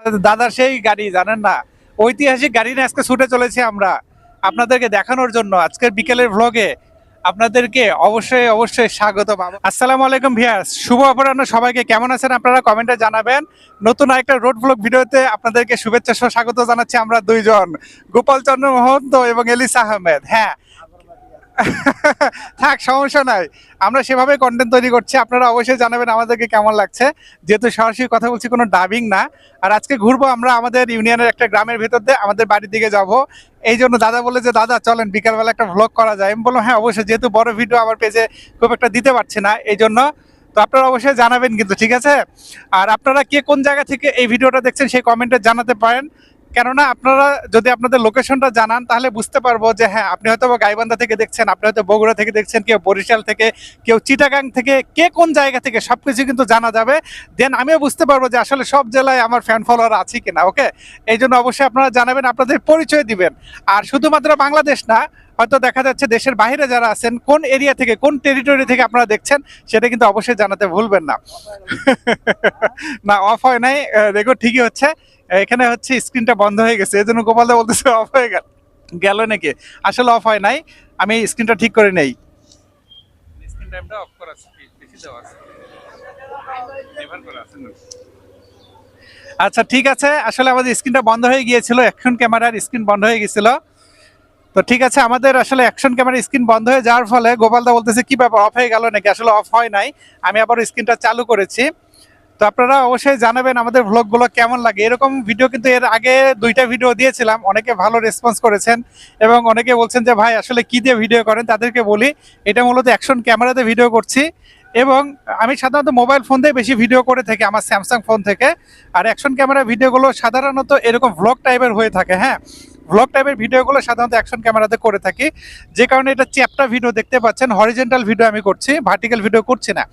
দাদার সেই গাড়ি জানেন না, ঐতিহাসিক গাড়ি নিয়ে আজকে ছুটে চলেছি আমরা আপনাদেরকে দেখানোর জন্য আজকের বিকেলের ভ্লগে। আপনাদেরকে অবশ্যই অবশ্যই স্বাগত। আসসালামু আলাইকুম ভিউয়ার্স, শুভ অপরাহ্ন সবাইকে। কেমন আছেন আপনারা কমেন্টে জানাবেন। নতুন আরেকটা রোড ভ্লগ ভিডিওতে আপনাদেরকে শুভেচ্ছা সহ স্বাগত জানাচ্ছি আমরা দুইজন, গোপাল চন্দ্র মহন্ত এবং এলিসা আহমেদ। হ্যাঁ থাক, সমস্যা নাই, আমরা সেভাবে কন্টেন্ট তৈরি করছি। আপনারা অবশ্যই জানাবেন আমাদেরকে কেমন লাগছে, যেহেতু সরাসরি কথা বলছি, কোনো ডাবিং না। আর আজকে ঘুরবো আমরা আমাদের ইউনিয়নের একটা গ্রামের ভেতর দিয়ে, আমাদের বাড়ির দিকে যাব। এই জন্য দাদা বলে যে দাদা চলেন বিকালবেলা একটা ভ্লগ করা যায়। আমি বললাম হ্যাঁ অবশ্যই, যেহেতু বড় ভিডিও আমার পেজে খুব একটা দিতে পারছি না, এই জন্য। তো আপনারা অবশ্যই জানাবেন কিন্তু, ঠিক আছে? আর আপনারা কে কোন জায়গা থেকে এই ভিডিওটা দেখছেন সেই কমেন্টে জানাতে পারেন। কেননা আপনারা যদি আপনাদের লোকেশনটা জানান তাহলে বুঝতে পারবো যে হ্যাঁ আপনি হয়তো গাইবান্ধা থেকে দেখছেন, আপনি হয়তো বগুড়া থেকে দেখছেন, কেউ বরিশাল থেকে, কেউ চিটাগাং থেকে, কে কোন জায়গা থেকে, সবকিছু কিন্তু জানা যাবে। দেন আমিও বুঝতে পারবো যে আসলে সব জেলায় আমার ফ্যান ফলোয়ার আছে কিনা। ওকে, এই জন্য অবশ্যই আপনারা জানাবেন, আপনাদের পরিচয় দিবেন। আর শুধুমাত্র বাংলাদেশ না, হয়তো দেখা যাচ্ছে দেশের বাইরে যারা আছেন, কোন এরিয়া থেকে, কোন টেরিটরি থেকে আপনারা দেখছেন সেটা কিন্তু অবশ্যই জানাতে ভুলবেন না। না, অফ হয় নাই, রেকর্ড ঠিকই হচ্ছে। এখানে হচ্ছে স্ক্রিনটা বন্ধ হয়ে গেছে, এই জন্য গোপালদা বলতেছে অফ হয়ে গেল নাকি। আসলে অফ হয় নাই, আমি স্ক্রিনটা ঠিক করে নেই। স্ক্রিন টাইমটা অফ করা আছে, বেশি দেওয়া আছে, নির্ভর করে আছে না। আচ্ছা ঠিক আছে, আসলে আমাদের স্ক্রিনটা বন্ধ হয়ে গিয়েছিল, অ্যাকশন ক্যামেরার স্ক্রিন বন্ধ হয়ে গেছিল। তো ঠিক আছে, আমাদের আসলে অ্যাকশন ক্যামেরার স্ক্রিন বন্ধ হয়ে যাওয়ার ফলে গোপালদা বলতেছে কি ব্যাপার, অফ হয়ে গেল নাকি। আসলে অফ হয় নাই, আমি আবার স্ক্রিনটা চালু করেছি। তো আপনারা অবশ্যই জানাবেন আমাদের ভ্লগগুলো কেমন লাগে। এরকম ভিডিও কিন্তু এর আগে 2টা ভিডিও দিয়েছিলাম, অনেকে ভালো রেসপন্স করেছেন এবং অনেকে বলছেন যে ভাই আসলে কি দিয়ে ভিডিও করেন। তাদেরকে বলি এটা মূলত অ্যাকশন ক্যামেরাতে ভিডিও করছি এবং আমি সাধারণত মোবাইল ফোন দিয়ে বেশি ভিডিও করে থাকি, আমার স্যামসাং ফোন থেকে। আর অ্যাকশন ক্যামেরা ভিডিওগুলো সাধারণত এরকম ভ্লগ টাইপের হয়ে থাকে। হ্যাঁ, ভ্লগ টাইপের ভিডিওগুলো সাধারণত অ্যাকশন ক্যামেরাতে করে থাকি, যে কারণে এটা চ্যাপ্টা ভিডিও দেখতে পাচ্ছেন। হরিজন্টাল ভিডিও আমি করছি, ভার্টিক্যাল ভিডিও করছি না।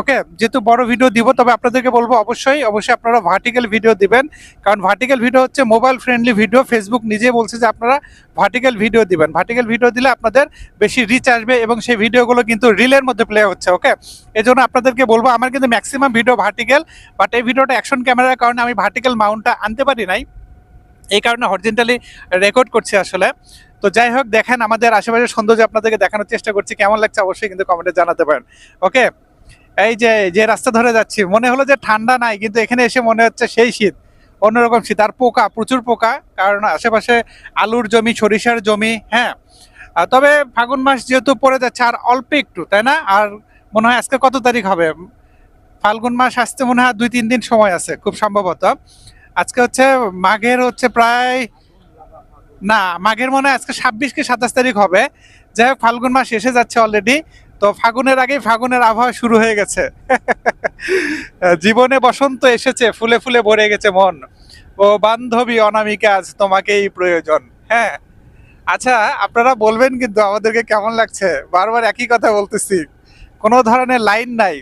ওকে, যেহেতু বড় ভিডিও দিব, তবে আপনাদেরকে বলবো অবশ্যই অবশ্যই আপনারা ভার্টিক্যাল ভিডিও দিবেন, কারণ ভার্টিক্যাল ভিডিও হচ্ছে মোবাইল ফ্রেন্ডলি ভিডিও। ফেসবুক নিজে বলছে যে আপনারা ভার্টিক্যাল ভিডিও দিবেন, ভার্টিক্যাল ভিডিও দিলে আপনাদের বেশি রিচ আসবে এবং সেই ভিডিওগুলো কিন্তু রিলের মধ্যে প্লে হচ্ছে। ওকে, এই জন্য আপনাদেরকে বলবো, আমার কিন্তু ম্যাক্সিমাম ভিডিও ভার্টিক্যাল, বাট এই ভিডিওটা অ্যাকশন ক্যামেরার কারণে আমি ভার্টিক্যাল মাউন্টটা আনতে পারি নাই, এই কারণে হরিজন্টালি রেকর্ড করছি আসলে। তো যাই হোক, দেখেন আমাদের আশেপাশের সৌন্দর্য আপনাদেরকে দেখানোর চেষ্টা করছি, কেমন লাগছে অবশ্যই কিন্তু কমেন্টে জানাতে পারেন। ওকে, এই যে যে রাস্তা ধরে যাচ্ছি, মনে হলো যে ঠান্ডা নাই, কিন্তু এখানে এসে মনে হচ্ছে সেই শীত, অন্যরকম শীত। আর পোকা, প্রচুর পোকা, কারণ আশেপাশে আলুর জমি, সরিষার জমি। হ্যাঁ, তবে ফাগুন মাস যেহেতু পড়ে যাচ্ছে আর অল্প একটু, তাই না? আর মনে হয় আজকে কত তারিখ হবে, ফাল্গুন মাস আসতে মনে হয় 2-3 দিন সময় আছে খুব সম্ভবত। আজকে হচ্ছে মাঘের হচ্ছে প্রায়, না মাঘের মনে হয় আজকে 26 কি 27 তারিখ হবে। যাই হোক, ফাল্গুন মাস এসে যাচ্ছে অলরেডি। তো ফাগুনের আগেই ফাগুনের আবহাওয়া শুরু হয়ে গেছে। জীবনে বসন্ত এসেছে, ফুলে ফুলে ভরে গেছে মন, ও বান্ধবী অনামিকা আজ তোমাকেই প্রয়োজন। হ্যাঁ, আচ্ছা আপনারা বলবেন কিন্তু আমাদেরকে কেমন লাগছে, বারবার একই কথা বলতেছি, কোনো ধরনের লাইন নাই,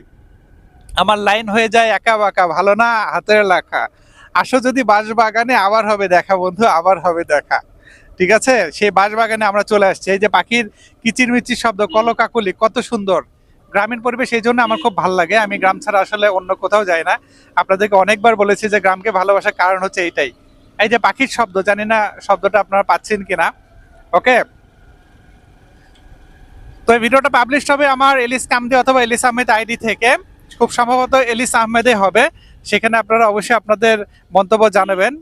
আমার লাইন হয়ে যায় একা বাঁকা, ভালো না হাতের লেখা। আসো যদি বাঁশবাগানে, আবার হবে দেখা বন্ধু, আবার হবে দেখা। ঠিক আছে, সেই বাঁশবাগানে আমরা চলে আসছি। এই যে পাখির কিচিরমিচির শব্দ, কলকাকলি, কত সুন্দর গ্রামীণ পরিবেশ। এই জন্য আমার খুব ভালো লাগে, আমি গ্রাম ছাড়া আসলে অন্য কোথাও যাই না। আপনাদেরকে অনেকবার বলেছি যে গ্রামকে ভালোবাসার কারণ হচ্ছে এইটাই। এই যে পাখির শব্দ, জানি না শব্দটা আপনারা পাচ্ছেন কিনা। ওকে, তো এই ভিডিওটা পাবলিশ হবে আমার এলিস কামদি অথবা এলিস আহমেদ আইডি থেকে, খুব সম্ভবত এলিস আহমেদে হবে। সেখানে আপনারা অবশ্যই আপনাদের মন্তব্য জানাবেন।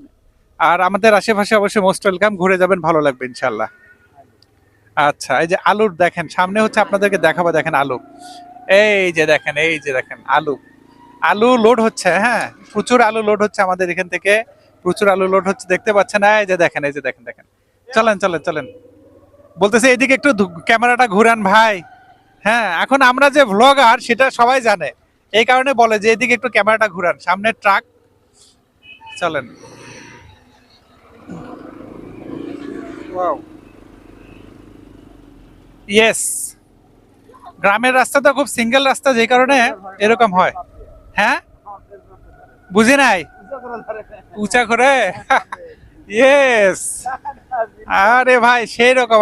আর আমাদের আশেপাশে অবশ্যই মোস্ট ওয়েলকাম, ঘুরে যাবেন, ভালো লাগবে ইনশাল্লাহ। আচ্ছা, এই যে আলুর দেখেন সামনে হচ্ছে, আপনাদেরকে দেখাবো, দেখেন আলু, এই যে দেখেন, এই যে দেখেন আলু, আলু লোড হচ্ছে। হ্যাঁ, প্রচুর আলু লোড হচ্ছে আমাদের এখান থেকে, প্রচুর আলু লোড হচ্ছে, দেখতে পাচ্ছেন? এই যে দেখেন, এই যে দেখেন, দেখেন, চলেন চলেন চলেন। বলতেছে এইদিকে একটু ক্যামেরাটা ঘুরান ভাই। হ্যাঁ, এখন আমরা যে ভ্লগার সেটা সবাই জানে, এই কারণে বলে যে এদিকে একটু ক্যামেরাটা ঘুরান, সামনে ট্রাক। চলেন। ওয়াও, ইয়েস, গ্রামের রাস্তা তো খুব সিঙ্গেল রাস্তা, যে কারণে এরকম হয়। হ্যাঁ, বুঝি নাই, উঁচা করে। ইয়েস, আরে ভাই সেই রকম।